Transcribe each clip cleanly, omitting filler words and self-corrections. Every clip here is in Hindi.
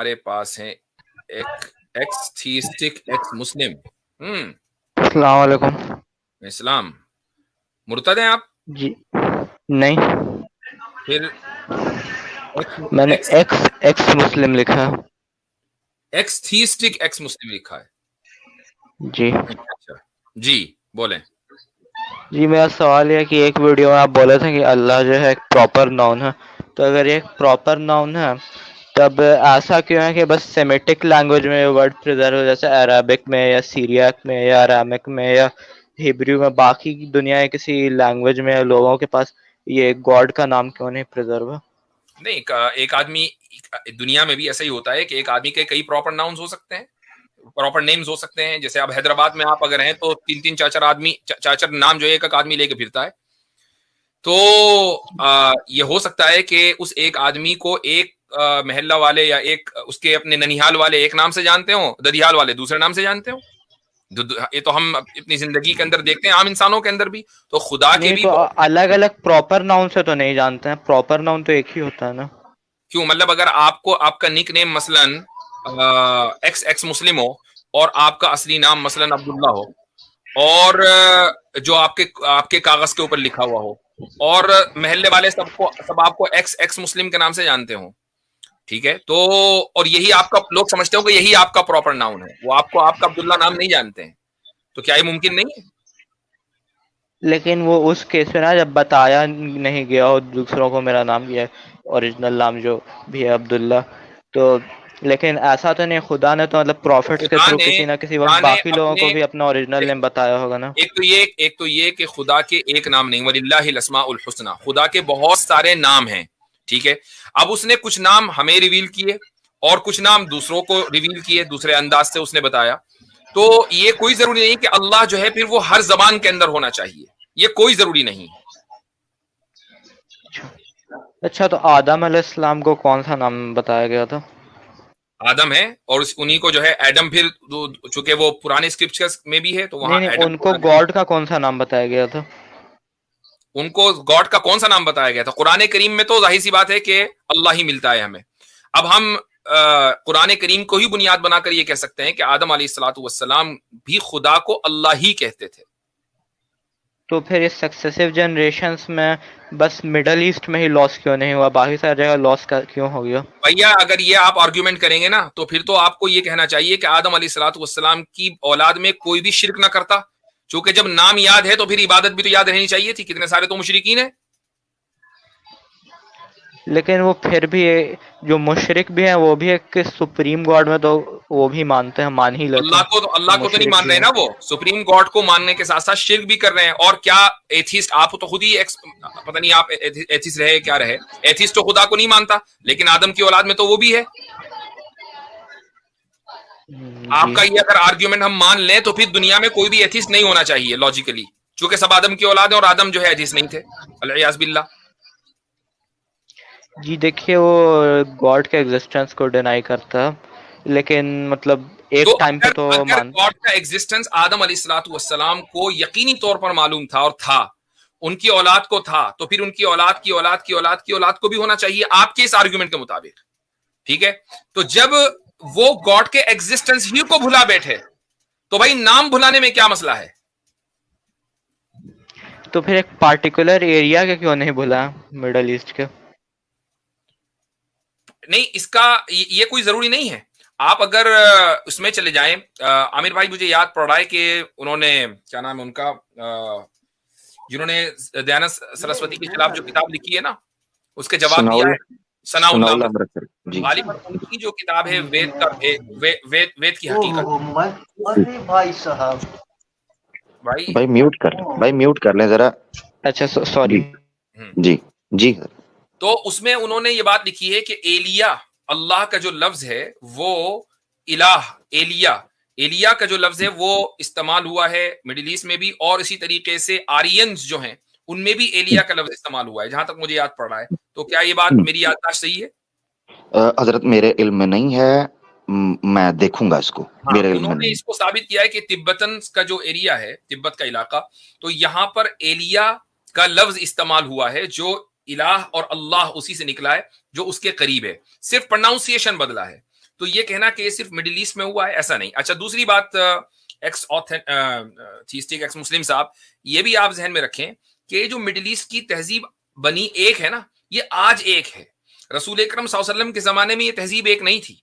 हमारे पास हैं एक एक्स थीस्टिक एक्स मुस्लिम। अस्सलाम वालेकुम। इस्लाम मुर्तद हैं आप? जी नहीं, फिर एक्स मैंने एक्स एक्स एक्स मुस्लिम लिखा है। एक्स थीस्टिक एक्स मुस्लिम लिखा है। जी अच्छा, जी बोलें। जी, मेरा सवाल ये है कि एक वीडियो में आप बोले थे कि अल्लाह जो है एक प्रॉपर नाउन है, तो अगर ये एक प्रॉपर नाउन है तब ऐसा क्यों है कि बस सेमेटिक लैंग्वेज में वर्ड प्रिजर्व हो, जैसे अरबिक में या सीरियाक में या अरामिक में या हिब्रू में, बाकी की दुनिया के किसी लैंग्वेज में लोगों के पास ये गॉड का नाम क्यों नहीं प्रिजर्व है? नहीं, एक आदमी, दुनिया में भी ऐसा ही होता है कि एक आदमी के कई प्रॉपर नाउन्स हो सकते हैं, प्रॉपर नेम्स हो सकते हैं। जैसे अब हैदराबाद में आप अगर हैं तो तीन तीन चार चार आदमी, चार चार नाम जो है एक एक आदमी लेके फिरता है। तो ये हो सकता है कि उस एक आदमी को एक महल्ला वाले या एक उसके अपने ननिहाल वाले एक नाम से जानते हो, ददियाल वाले दूसरे नाम से जानते हो। ये तो हम अपनी जिंदगी के अंदर देखते हैं, आम इंसानों के अंदर भी। तो खुदा के नहीं, भी तो बहुत। अलग अलग प्रॉपर नाउन से तो नहीं जानते हैं, प्रॉपर नाउन तो एक ही होता है ना। क्यों? मतलब अगर आपको आपका निक नेम मसलन एक्स एक्स मुस्लिम हो और आपका असली नाम मसलन अब्दुल्ला हो, और जो आपके आपके कागज के ऊपर लिखा हुआ हो, और महल्ले वाले सब आपको एक्स एक्स मुस्लिम के नाम से जानते हो, ठीक है? तो और यही आपका, लोग समझते हो कि यही आपका प्रॉपर नाउन है, वो आपको आपका अब्दुल्ला नाम नहीं जानते हैं। तो क्या ये मुमकिन नहीं है? लेकिन वो उस केस में ना, जब बताया नहीं गया हो दूसरों को मेरा नाम, ये ओरिजिनल नाम जो भी है अब्दुल्ला, तो लेकिन ऐसा तो नहीं, खुदा ने तो मतलब तो प्रॉफिट्स के थ्रू किसी ना किसी वक्त खुदा ने बाकी लोगों अपने, को भी अपना ओरिजिनल नेम बताया होगा ना। एक तो ये कि खुदा के एक नाम नहीं, वलिल्लाहिल अस्माउल हुस्ना, खुदा के बहुत सारे नाम हैं, ठीक है? अब उसने कुछ नाम हमें रिवील किए और कुछ नाम दूसरों को रिवील किए, दूसरे अंदाज से उसने बताया। तो ये कोई जरूरी नहीं कि अल्लाह जो है फिर वो हर जबान के अंदर होना चाहिए, ये कोई जरूरी नहीं है। अच्छा, तो आदम अलैहिस्सलाम को कौन सा नाम बताया गया था? आदम है, और उन्हीं को जो है एडम, फिर चूंकि वो पुराने स्क्रिप्चर्स में भी है तो वहां नहीं नहीं, एडम उनको बोला गया। गॉड का कौन सा नाम बताया गया था? उनको गॉड का कौन सा नाम बताया गया था? कुरान करीम में तो जाहिर सी बात है कि अल्लाह ही मिलता है हमें। अब हम कुरान करीम को ही बुनियाद बनाकर ये कह सकते हैं कि आदम अलैहिस्सलातु वस्सलाम भी खुदा को अल्लाह ही कहते थे। तो फिर इस सक्सेसिव जनरेशन्स में बस मिडल ईस्ट में ही लॉस क्यों नहीं हुआ, बाकी सारी जगह लॉस क्यों हो गया? भैया अगर ये आप आर्ग्यूमेंट करेंगे ना तो फिर तो आपको ये कहना चाहिए कि आदम अलैहिस्सलातु वस्सलाम की औलाद में कोई भी शिरक ना करता। क्योंकि जब नाम याद है तो फिर इबादत भी तो याद रहनी चाहिए थी। कितने सारे तो मुशरिकीन है। लेकिन वो फिर भी जो मुशरिक भी हैं वो भी एक सुप्रीम गॉड में तो वो भी मानते हैं, मान ही लेते हैं कि अल्लाह को तो नहीं मुशरिक मान भी रहे हैं। ना, वो सुप्रीम गॉड को मानने के साथ साथ शिर्क भी कर रहे हैं। और क्या एथिस्ट, आप तो खुद ही पता नहीं आप एथिस्ट रहे क्या रहे, एथिस्ट तो खुदा को नहीं मानता, लेकिन आदम की औलाद में तो वो भी है। जी आपका ये अगर आर्ग्यूमेंट हम मान लें तो फिर दुनिया में कोई भी एथिस्ट नहीं होना चाहिए लॉजिकली, क्योंकि सब आदम की औलाद है और आदम जो है एथिस्ट नहीं थे, अलियास बिल्ला। जी, देखिए वो गॉड के एग्जिस्टेंस को डिनाई करता है, लेकिन मतलब तो एक टाइम पे अगर तो अगर मान। गॉड का एग्जिस्टेंस आदम अलैहिस्सलातु वस्सलाम को यकीनी तौर पर मालूम था और था, उनकी औलाद को था, तो फिर उनकी औलाद की औलाद की औलाद की औलाद को भी होना चाहिए आपके इस आर्ग्यूमेंट के मुताबिक, ठीक है? तो जब वो गॉड के एग्जिस्टेंस ही को भुला बैठे तो भाई नाम भुलाने में क्या मसला है? तो फिर एक पार्टिकुलर एरिया के क्यों नहीं भूला, मिडल ईस्ट के? नहीं, इसका ये कोई जरूरी नहीं है। आप अगर उसमें चले जाएं, आमिर भाई मुझे याद पड़ रहा है कि उन्होंने, क्या नाम है उनका, जिन्होंने दयानंद सरस्वती के खिलाफ जो किताब लिखी है ना, उसके जवाब दिया सनाउल है। सनाउल्लाह सनाउल अमृत, अमृतसर जी। गालिबन उनकी जो किताब है वेद का वेद की हकीकत। अरे भाई साहब, भाई भाई म्यूट कर लें, भाई म्यूट कर लें जरा। अच्छा, सॉरी। जी जी जी सर। तो उसमें उन्होंने ये बात लिखी है कि एलिया, अल्लाह का जो लफ्ज है वो इलाह, एलिया, एलिया का जो लफ्ज है वो इस्तेमाल हुआ है मिडिल ईस्ट में भी, और इसी तरीके से आरियंस जो हैं उनमें भी एलिया का लफ्ज इस्तेमाल हुआ है, जहां तक मुझे याद पड़ रहा है। तो क्या ये बात मेरी याददाश्त सही है? हजरत मेरे इल्म में नहीं है, मैं देखूंगा इसको, हाँ, मेरे इल्म में उन्होंने नहीं। इसको साबित किया है कि तिब्बतन का जो एरिया है, तिब्बत का इलाका, तो यहां पर एलिया का लफ्ज इस्तेमाल हुआ है, जो इलाह और अल्लाह उसी से निकला है, जो उसके करीब है, सिर्फ प्रोनाउंसिएशन बदला है। तो ये कहना कि ये सिर्फ मिडिल ईस्ट में हुआ है, ऐसा नहीं। अच्छा, दूसरी बात, एक्स थीस्टिक एक्स मुस्लिम साहब, ये भी आप जहन में रखें कि जो मिडिल ईस्ट की तहजीब बनी एक है ना, ये आज एक है। रसूल अकरम सल्लल्लाहु अलैहि वसल्लम के जमाने में ये तहजीब एक नहीं थी।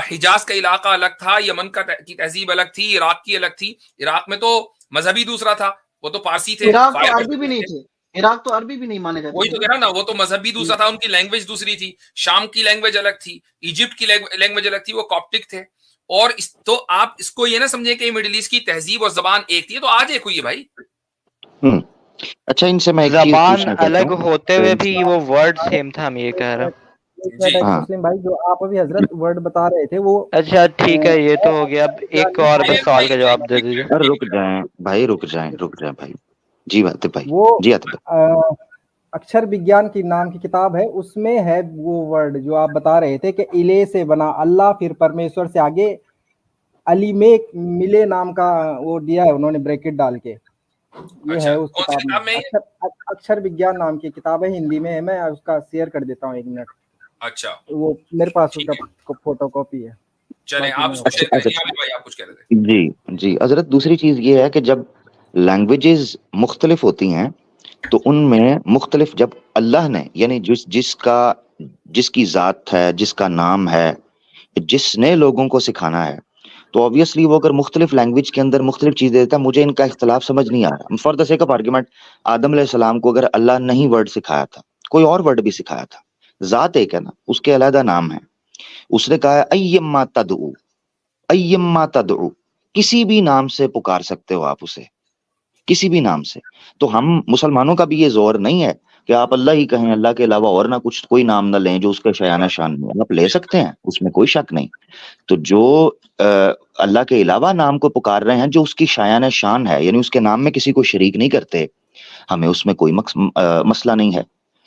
हिजाज का इलाका अलग था, यमन की तहजीब अलग थी, इराक की अलग थी। इराक में तो मजहबी दूसरा था, वो तो पारसी थे, इराक तो अरबी भी नहीं थे, इराक तो अरबी भी नहीं माने जाते। वही तो कह रहा ना, वो तो मजहबी दूसरा था, उनकी लैंग्वेज दूसरी थी। शाम की लैंग्वेज अलग थी, इजिप्ट की लैंग्वेज अलग थी, वो कॉप्टिक थे। और तो आप इसको ये ना समझे कि मिडिल ईस्ट की तहजीब और जबान एक थी, तो आज एक हुई है भाई। अच्छा, इनसे मैं एक चीज जबान पूछना चाहता अलग हूँ। होते हुए भी वो वर्ड सेम था, हम ये कह रहे हैं। हाँ। मुस्लिम भाई, जो आप अभी हजरत वर्ड बता रहे थे वो अच्छा ठीक है, ये तो हो गया। अब एक और बस सवाल का जवाब दे दीजिए। अरे रुक जाएं भाई, रुक जाएं भाई। जी आतिफ भाई, वो जी आतिफ भाई। अक्षर विज्ञान की नाम की किताब है, उसमें है वो वर्ड जो आप बता रहे थे कि इले से बना अल्लाह, फिर परमेश्वर से आगे अली में मिले नाम का वो दिया है उन्होंने ब्रैकेट डाल के। ये अच्छा, है उस कौन सी किताब किताब में में। अक्षर विज्ञान नाम की किताब है, हिंदी में है। मैं उसका शेयर कर देता हूँ 1 मिनट। अच्छा, वो मेरे पास ठीक उसका फोटो कॉपी है। चलें, बाकी आप मैं उसको शेयर करें। अच्छा, आबिद भाई, आप कुछ कह रहे थे। जी जी हजरत, दूसरी चीज ये है कि जब लैंग्वेजेस मुख्तलिफ होती हैं तो उनमें मुख्तलिफ, जब अल्लाह ने यानी जिसकी जात है, जिसका नाम है, जिसने लोगों को सिखाना है, तो ऑब्वियसली वो अगर मुख्तलिफ लैंग्वेज के अंदर मुख्तलिफ चीजें देता है, मुझे इनका इख्तलाफ समझ नहीं आ रहा। For the sake of argument, Adam अलैहिस्सलाम को अगर अल्लाह नहीं वर्ड सिखाया था, कोई और वर्ड भी सिखाया था, जात एक है ना, उसके अलहदा नाम है। उसने कहा है अय्यम्मा तदउ, अय्यम्मा तदउ, किसी भी नाम से पुकार सकते हो आप उसे, किसी भी नाम से। तो हम मुसलमानों का भी ये जोर नहीं है कि आप अल्लाह ही कहें, अल्लाह के अलावा और ना कुछ, कोई नाम ना लें जो उसके शयाना शान में। आप ले सकते हैं, उसमें कोई शक नहीं। तो जो अल्लाह के अलावा नाम को पुकार रहे हैं, जो उसकी शायान शान है, यानी उसके नाम में किसी को शरीक नहीं करते, हमें उसमें कोई मसला नहीं है।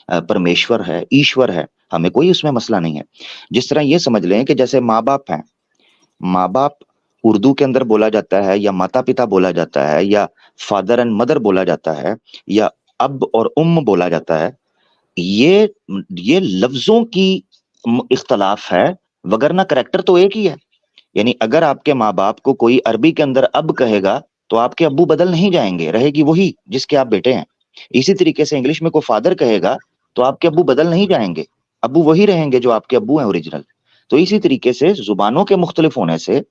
परमेश्वर है, ईश्वर है, हमें कोई उसमें मसला नहीं है। जिस तरह ये समझ लें कि जैसे माँ बाप हैं, माँ बाप उर्दू के अंदर बोला जाता है, या माता पिता बोला जाता है, या फादर एंड मदर बोला जाता है, या अब और बोला जाता है। ये लफ्जों की इख्तलाफ है, वगरना करेक्टर तो एक ही है। यानी अगर आपके माँ बाप को कोई अरबी के अंदर अब कहेगा, तो आपके अब्बू बदल नहीं जाएंगे, रहेगी वही जिसके आप बेटे हैं। इसी तरीके से इंग्लिश में कोई फादर कहेगा, तो आपके अब्बू बदल नहीं जाएंगे, अब्बू वही रहेंगे जो आपके अब्बू हैं ओरिजिनल। तो इसी तरीके से जुबानों के मुख्तलिफ होने से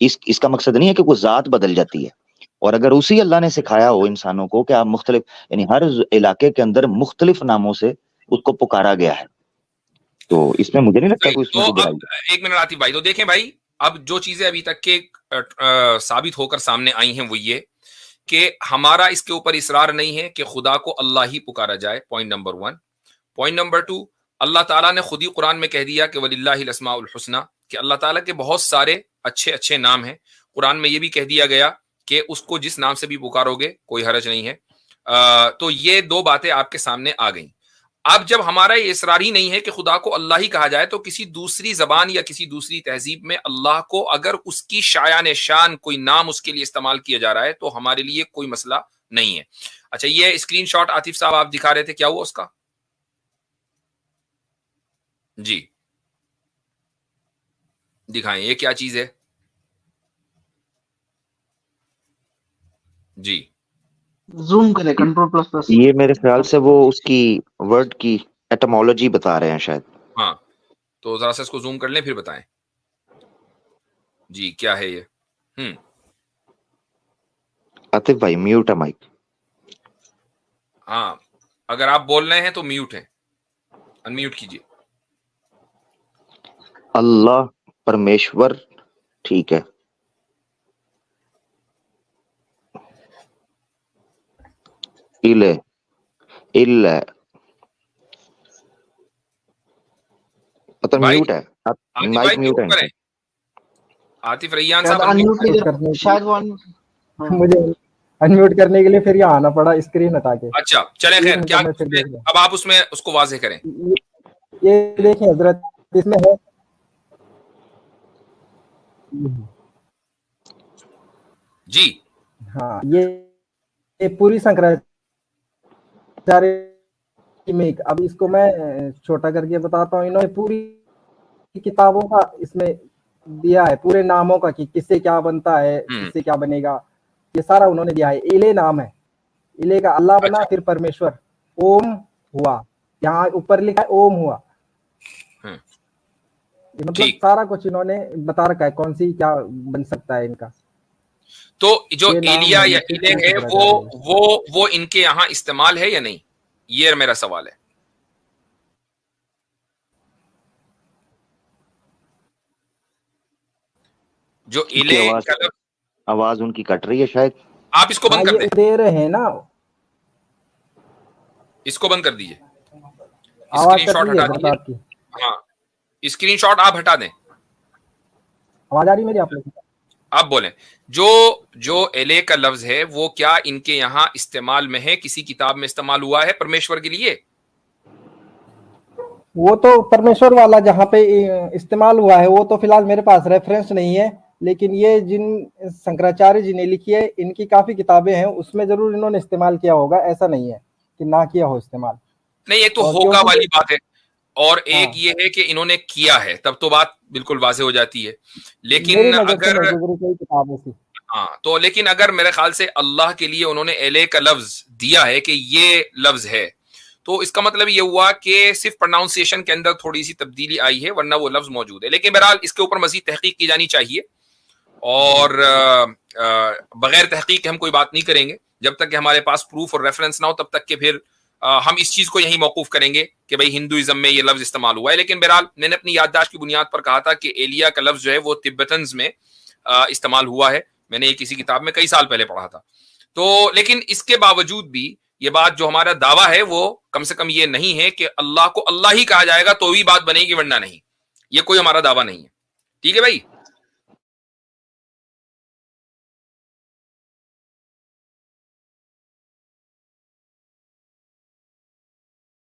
इसका मकसद नहीं है कि कोई जात बदल जाती है। और अगर उसी अल्लाह ने सिखाया हो इंसानों को कि आप मुख्तलिफ, यानी हर इलाके के अंदर मुख्तलिफ नामों से उसको पुकारा गया है, तो इसमें मुझे नहीं लगता कोई इसमें तो कोई अब बुराई। एक मिनट आतिफ भाई, तो देखें भाई, अब जो चीजें अभी तक के साबित होकर सामने आई हैं वो ये कि हमारा इसके ऊपर इसरार नहीं है कि खुदा को अल्लाह ही पुकारा जाए, पॉइंट नंबर 1। पॉइंट नंबर 2, अल्लाह ताला ने खुद ही कुरान में कह दिया कि वलिल्लाहिल अस्माउल हुस्ना, कि अल्लाह ताला के बहुत सारे अच्छे अच्छे नाम हैं। कुरान में ये भी कह दिया गया कि उसको जिस नाम से भी पुकारोगे कोई हरज नहीं है। तो ये 2 बातें आपके सामने आ गई। अब जब हमारा ये इसरार ही नहीं है कि खुदा को अल्लाह ही कहा जाए, तो किसी दूसरी जबान या किसी दूसरी तहजीब में अल्लाह को अगर उसकी शायान शान कोई नाम उसके लिए इस्तेमाल किया जा रहा है, तो हमारे लिए कोई मसला नहीं है। अच्छा, ये स्क्रीनशॉट आतिफ साहब आप दिखा रहे थे, क्या हुआ उसका? जी दिखाएं, ये क्या चीज है? जी जूम करें, कंट्रोल++। ये मेरे ख्याल से वो उसकी वर्ड की एटमोलॉजी बता रहे हैं शायद। हाँ, तो जरा सा इसको जूम कर लें फिर बताएं। जी क्या है ये? आतिफ भाई म्यूट है माइक। हाँ, अगर आप बोल रहे हैं तो म्यूट है, अनम्यूट कीजिए। अल्लाह, परमेश्वर, ठीक है। इले, इल, मतलब भाई म्यूट है, आतिफ माइक भाई म्यूट म्यूट है। करें। आतिफ रैयान शायद साहब अनम्यूट unmute नहीं करने शायद वो मुझे अनम्यूट करने के लिए फिर यहाँ आना पड़ा, स्क्रीन हटा के। अच्छा चलें, 1 खैर, मिनट क्या में फिर देख अब आप उसमें उसको वाजे करें। ये देखें हजरत, इसमें है जी हाँ, ये पूरी शंकराचार्य में। अब इसको मैं छोटा करके बताता हूँ। इन्होंने पूरी किताबों का इसमें दिया है, पूरे नामों का कि किससे क्या बनता है, किससे क्या बनेगा, ये सारा उन्होंने दिया है। इले नाम है, इले का अल्लाह बना, फिर परमेश्वर, ओम हुआ, यहाँ ऊपर लिखा है ओम हुआ। मतलब सारा कुछ इन्होंने बता रखा है कौन सी क्या बन सकता है इनका। तो जो एलिया या इले है वो इनके यहाँ इस्तेमाल है या नहीं, ये मेरा सवाल है। जो इले आवाज उनकी कट रही है शायद, आप इसको बंद कर दे रहे हैं ना, इसको बंद कर दीजिए, स्क्रीनशॉट हटा दीजिए। हाँ, स्क्रीनशॉट आप हटा दें। आवाज आ रही मेरी आप लोग? आप बोलें, जो एले का लफ्ज है वो क्या इनके यहाँ इस्तेमाल में है, किसी किताब में इस्तेमाल हुआ है परमेश्वर के लिए? वो तो परमेश्वर वाला जहाँ पे इस्तेमाल हुआ है वो तो फिलहाल मेरे पास रेफरेंस नहीं है, लेकिन ये जिन शंकराचार्य जी ने लिखी है इनकी काफी किताबें हैं, उसमें जरूर इन्होंने इस्तेमाल किया होगा, ऐसा नहीं है कि ना किया हो इस्तेमाल। नहीं, एक तो होगा वाली बात है, और एक ये है कि इन्होंने किया है, तब तो बात बिल्कुल वाज़े हो जाती है। लेकिन अगर हाँ, तो लेकिन अगर मेरे ख्याल से अल्लाह के लिए उन्होंने एले का लफ्ज दिया है कि ये लफ्ज है, तो इसका मतलब ये हुआ कि सिर्फ प्रोनाउंसिएशन के अंदर थोड़ी सी तब्दीली आई है, वरना वो लफ्ज मौजूद है। लेकिन बहरहाल इसके ऊपर मजीद तहकीक की जानी चाहिए, और बगैर तहकीक हम कोई बात नहीं करेंगे। जब तक कि हमारे पास प्रूफ और रेफरेंस ना हो तब तक के फिर हम इस चीज को यही मौकूफ करेंगे कि भाई हिंदुइज्म में ये लफ्ज इस्तेमाल हुआ है। लेकिन बहरहाल मैंने अपनी याददाश्त की बुनियाद पर कहा था कि एलिया का लफ्ज जो है वो तिब्बतन्स में इस्तेमाल हुआ है। मैंने ये किसी किताब में कई साल पहले पढ़ा था। तो लेकिन इसके बावजूद भी ये बात जो हमारा दावा है वो कम से कम ये नहीं है कि अल्लाह को अल्लाह ही कहा जाएगा तो भी बात बनेगी, वरना नहीं। ये कोई हमारा दावा नहीं है। ठीक है भाई।